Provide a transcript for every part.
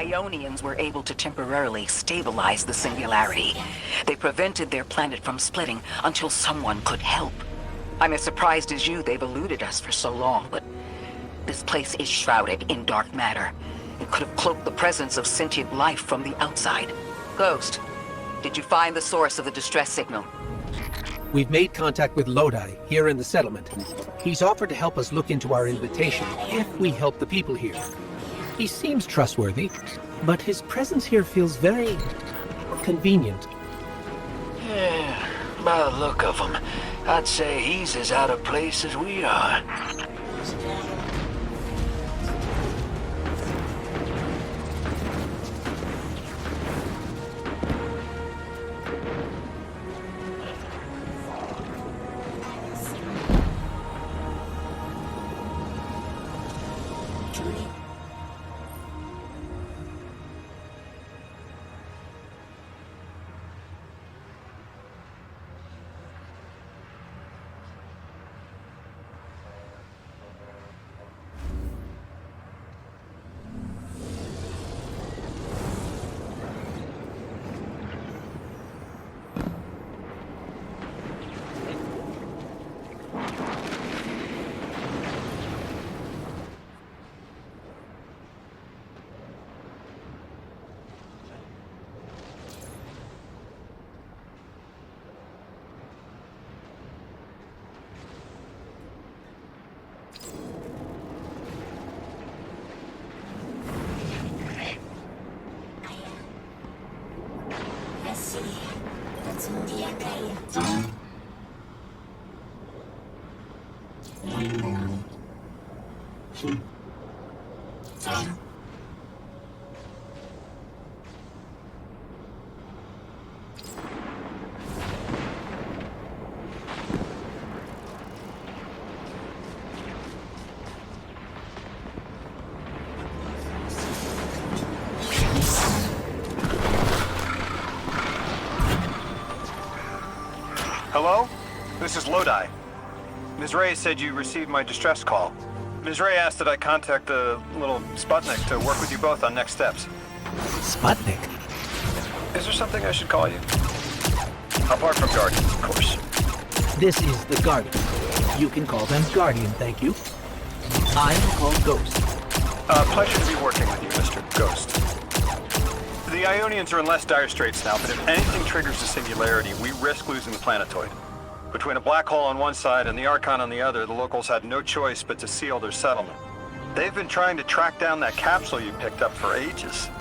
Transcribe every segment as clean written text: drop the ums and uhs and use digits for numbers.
Aionians were able to temporarily stabilize the singularity. They prevented their planet from splitting until someone could help. I'm as surprised as you they've eluded us for so long, but this place is shrouded in dark matter. It could have cloaked the presence of sentient life from the outside. Ghost, did you find the source of the distress signal? We've made contact with Lodi, here in the settlement. He's offered to help us look into our invitation, if we help the people here. He seems trustworthy, but his presence here feels very convenient. Yeah, by the look of him, I'd say he's as out of place as we are. Hello? This is Lodi. Ms. Ray said you received my distress call. Ms. Ray asked that I contact the little Sputnik to work with you both on next steps. Sputnik? Is there something I should call you? Apart from Guardian, of course. This is the Guardian. You can call them Guardian, thank you. I'm called Ghost. Pleasure to be working with you, Mr. Ghost. The Aionians are in less dire straits now, but if anything triggers the singularity, we risk losing the planetoid. Between a black hole on one side and the Archon on the other, the locals had no choice but to seal their settlement. They've been trying to track down that capsule you picked up for ages.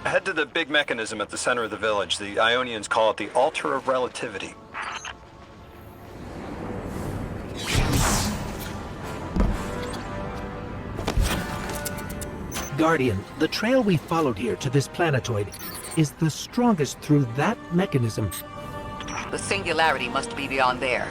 Head to the big mechanism at the center of the village. The Aionians call it the Altar of Relativity. Guardian, the trail we followed here to this planetoid is the strongest through that mechanism. The singularity must be beyond there.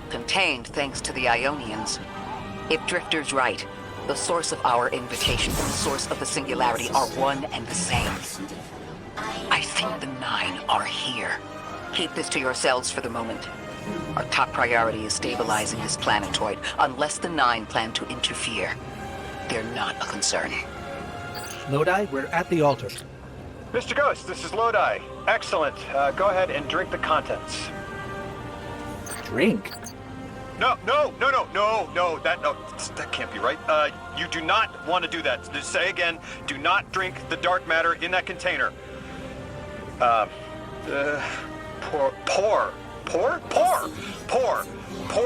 Contained thanks to the Aionians. If Drifter's right, the source of our invitation and the source of the singularity are one and the same. I think the 9 are here. Keep this to yourselves for the moment. Our top priority is stabilizing this planetoid, unless the 9 plan to interfere. They're not a concern. Lodi, we're at the altar. Mr. Ghost, this is Lodi. Excellent. Go ahead and drink the contents. Drink? No, that can't be right. You do not want to do that. Just say again, do not drink the dark matter in that container. Pour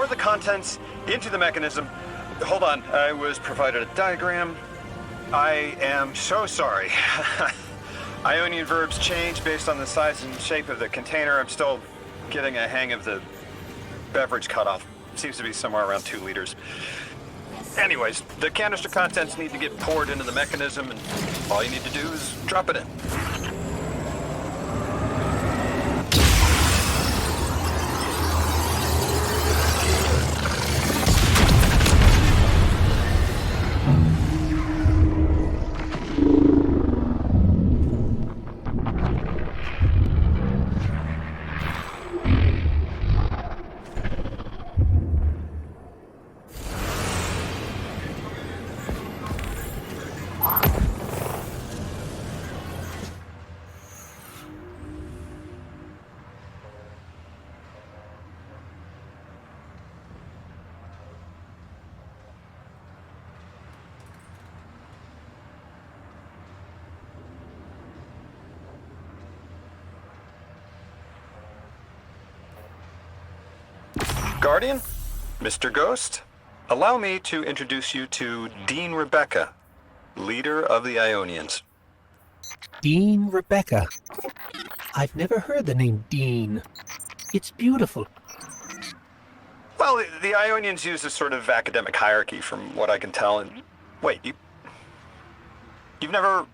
the contents into the mechanism. Hold on, I was provided a diagram. I am so sorry. Ionian verbs change based on the size and shape of the container. I'm still getting a hang of the beverage cutoff. Seems to be somewhere around 2 liters. Anyways, the canister contents need to get poured into the mechanism, and all you need to do is drop it in. Guardian, Mr. Ghost, allow me to introduce you to Dean Rebecca, leader of the Aionians. Dean Rebecca. I've never heard the name Dean. It's beautiful. Well, the Aionians use a sort of academic hierarchy from what I can tell. And wait, you've never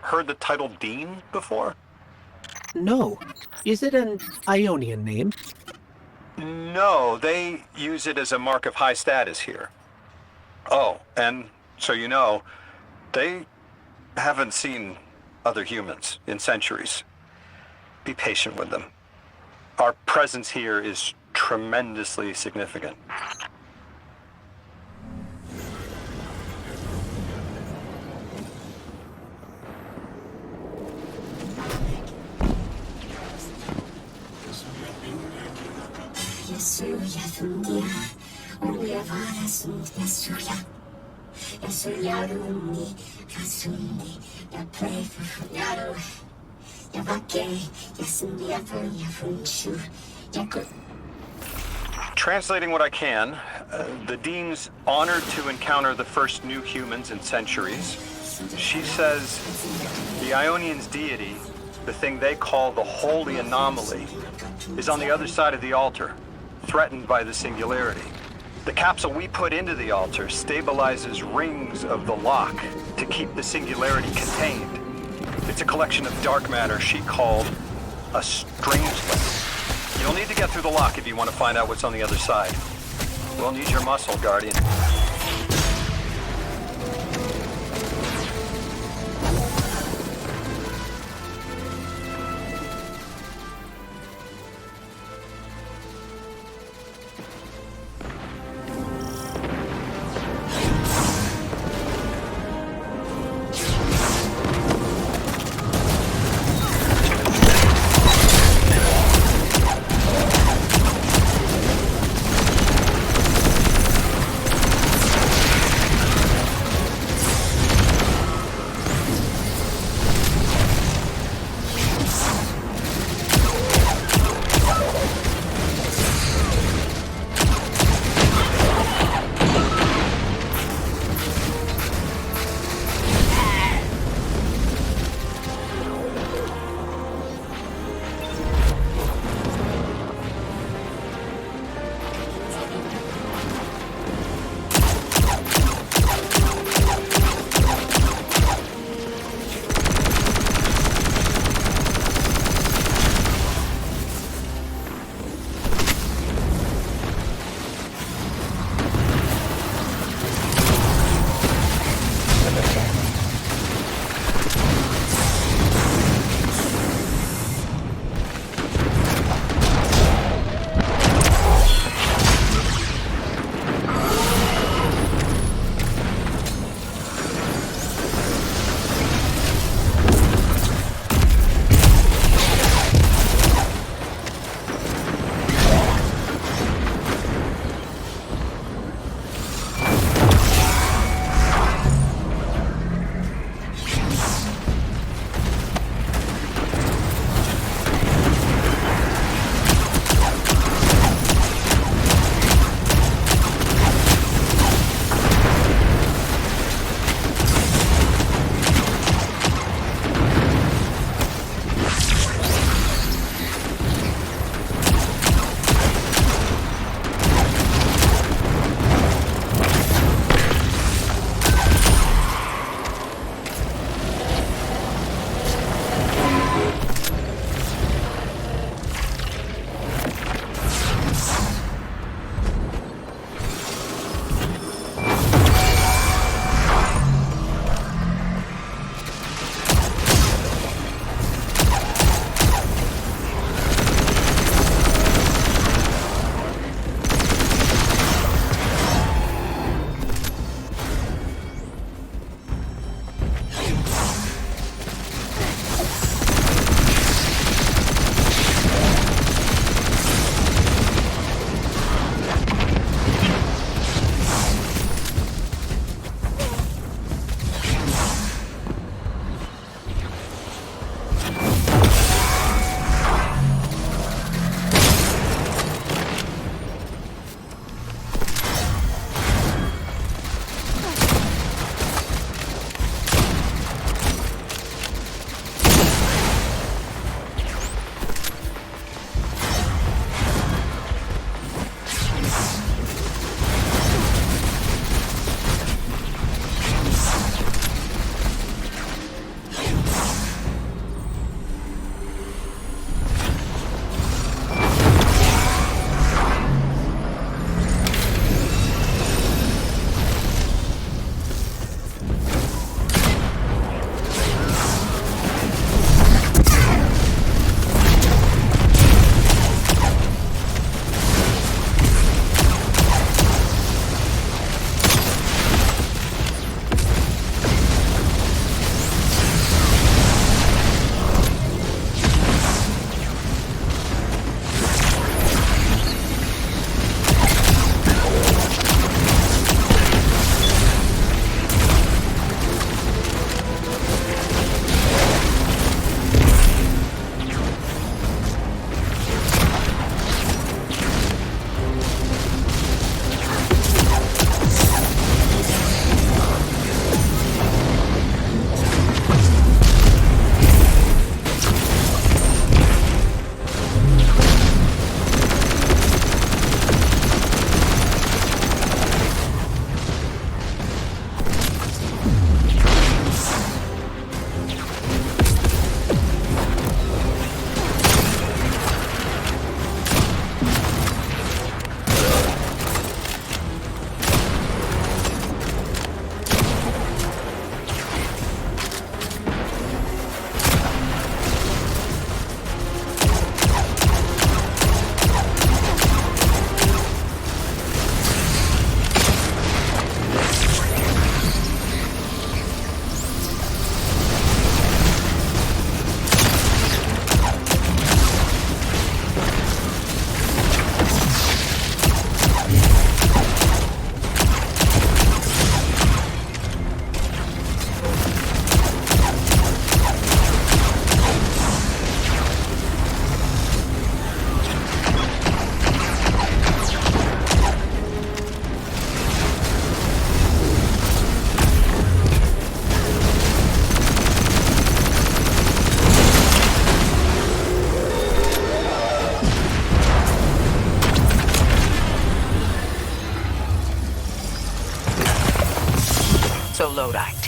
heard the title Dean before? No. Is it an Ionian name? No, they use it as a mark of high status here. Oh, and so you know, they haven't seen other humans in centuries. Be patient with them. Our presence here is tremendously significant. Translating what I can, the Dean's honored to encounter the first new humans in centuries. She says the Ionians' deity, the thing they call the holy anomaly, is on the other side of the altar, threatened by the singularity. The capsule we put into the altar stabilizes rings of the lock to keep the singularity contained. It's a collection of dark matter she called a strangeling. You'll need to get through the lock if you want to find out what's on the other side. We'll need your muscle, Guardian.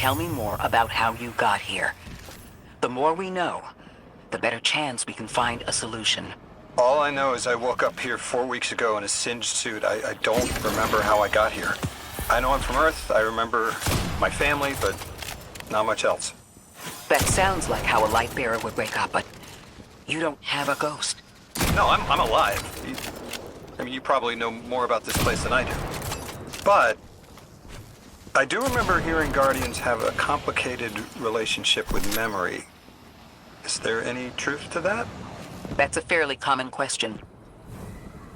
tell me more about how you got here. The more we know, the better chance we can find a solution. All I know is I woke up here 4 weeks ago in a singed suit. I don't remember how I got here. I know I'm from Earth, I remember my family, but not much else. That sounds like how a light bearer would wake up, but you don't have a ghost. No, I'm alive. You probably know more about this place than I do. But I do remember hearing Guardians have a complicated relationship with memory. Is there any truth to that? That's a fairly common question.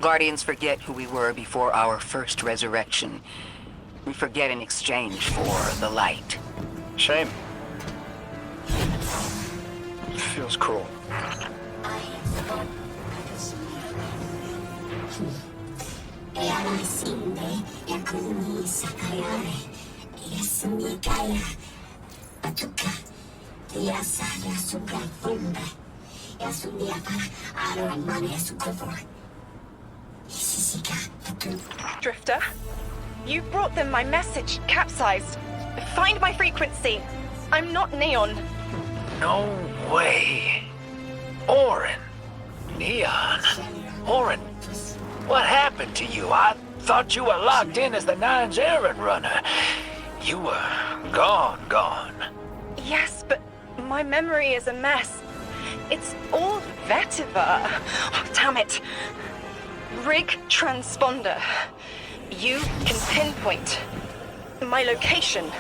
Guardians forget who we were before our first resurrection. We forget in exchange for the light. Shame. Feels cruel. Drifter, you brought them my message, capsized. Find my frequency. I'm not Neon. No way. Orin. Neon. Orin, what happened to you? I thought you were locked in as the Nine's errand runner. You were gone. Yes, but my memory is a mess. It's all vetiver. Oh, damn it. Rig transponder. You can pinpoint my location.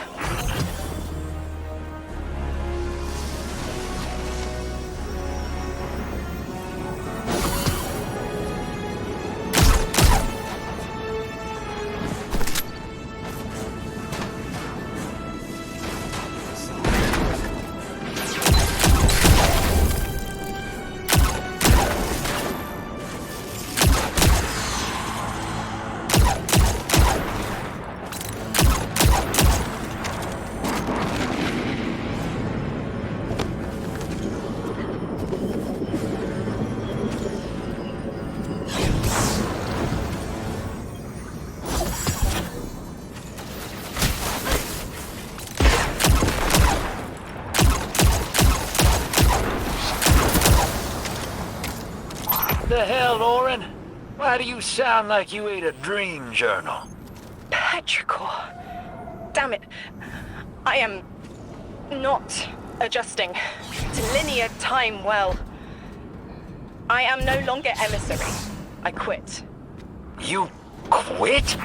The hell, Orin? Why do you sound like you ate a dream journal? Petrichor. Damn it. I am not adjusting to linear time well. I am no longer emissary. I quit. You quit?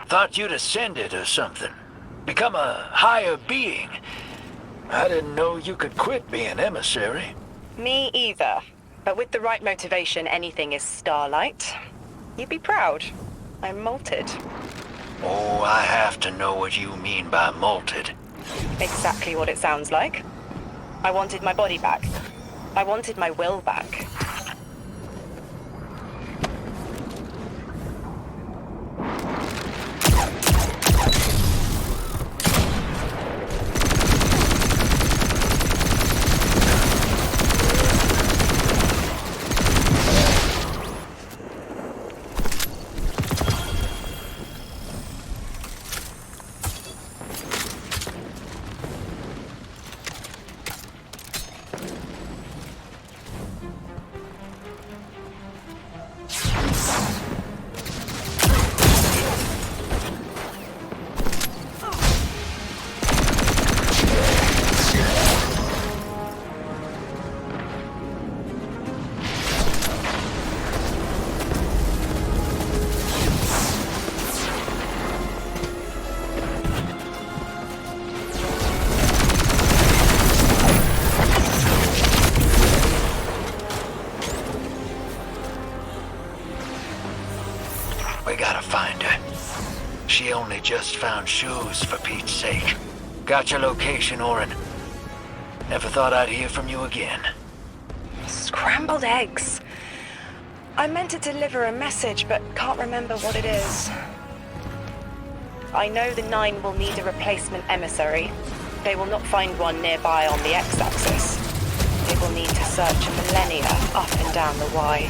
Thought you'd ascended or something. Become a higher being. I didn't know you could quit being emissary. Me either. But with the right motivation, anything is starlight. You'd be proud. I'm molted. Oh, I have to know what you mean by molted. Exactly what it sounds like. I wanted my body back. I wanted my will back. We gotta find her. She only just found shoes, for Pete's sake. Got your location, Orin. Never thought I'd hear from you again. Scrambled eggs. I meant to deliver a message, but can't remember what it is. I know the Nine will need a replacement emissary. They will not find one nearby on the X-axis. They will need to search millennia up and down the Y.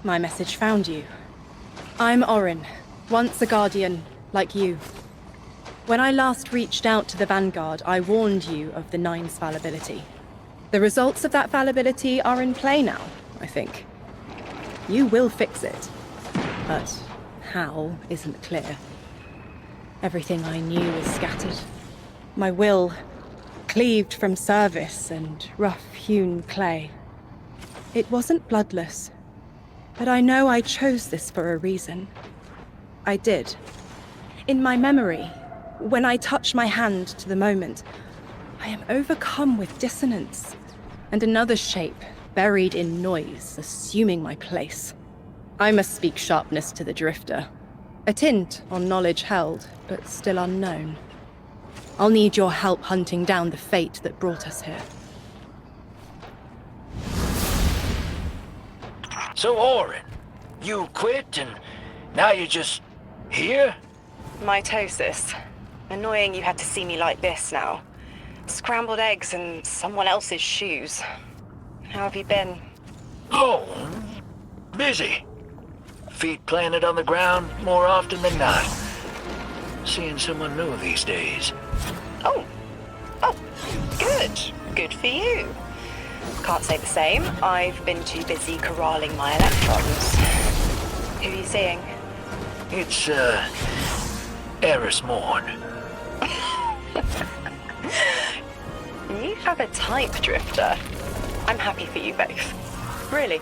My message found you. I'm Orin, once a Guardian, like you. When I last reached out to the Vanguard, I warned you of the Nine's fallibility. The results of that fallibility are in play now, I think. You will fix it, but how isn't clear. Everything I knew is scattered. My will cleaved from service and rough-hewn clay. It wasn't bloodless. But I know I chose this for a reason. I did. In my memory, when I touch my hand to the moment, I am overcome with dissonance, and another shape, buried in noise, assuming my place. I must speak sharpness to the Drifter. A tint on knowledge held, but still unknown. I'll need your help hunting down the fate that brought us here. So, Orin, you quit and now you're just here? Mitosis. Annoying you had to see me like this now. Scrambled eggs and someone else's shoes. How have you been? Oh, busy. Feet planted on the ground more often than not. Seeing someone new these days. Oh, good. Good for you. Can't say the same. I've been too busy corralling my electrons. Who are you seeing? It's, Eris Morn. You have a type, Drifter. I'm happy for you both. Really.